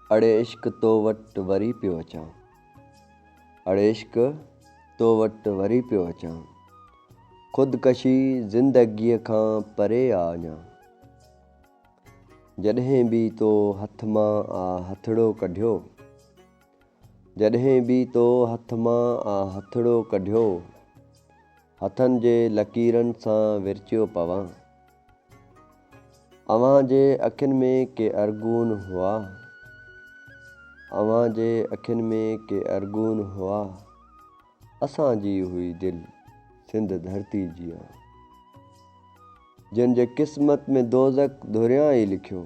अड़े इश्क तो वटि वरी पियो अचां। अड़े इश्क तो वटि वरी पियो अचां। ख़ुदकशी ज़िंदगीअ खां परे आ अञा। जॾहिं बि तो हथ मां आ हथड़ो कढियो। जॾहिं बि तो हथ मां आ हथड़ो कढियो। हथनि जे लकीरनि सां विरचियो पवां। अव्हां जे अखियुनि में के अरगून हुआ। अव्हां जे अखियुनि में के अरगून हुआ। असांजी हुई दिलि सिंध धरती जी आ। जिन जे क़िस्मत में दोज़ख धुरियां ई लिखियो।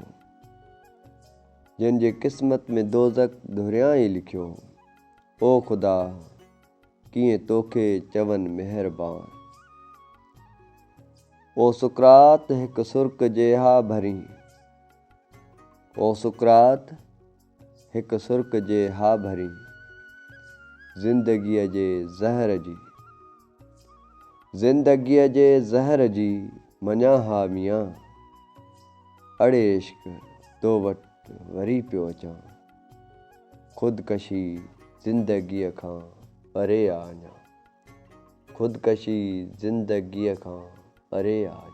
जिन जे क़िस्मत में दोज़ख धुरियां ई लिखियो। ओ ख़ुदा कीअं तोखे चवनि महिरबान। ओ सुकरात हिकु सुर्क जे हा भरी। ओ सुकरात हिकु सुर्क जे हा भरी। ज़िंदगीअ जे ज़हर जी। ज़िंदगीअ जे ज़हर जी मञा हा मियां। अड़े इश्क तो वटि वरी पियो अचां। ख़ुदकशी ज़िंदगीअ खां परे आ अञा। ख़ुदकशी ज़िंदगीअ खां परे आ।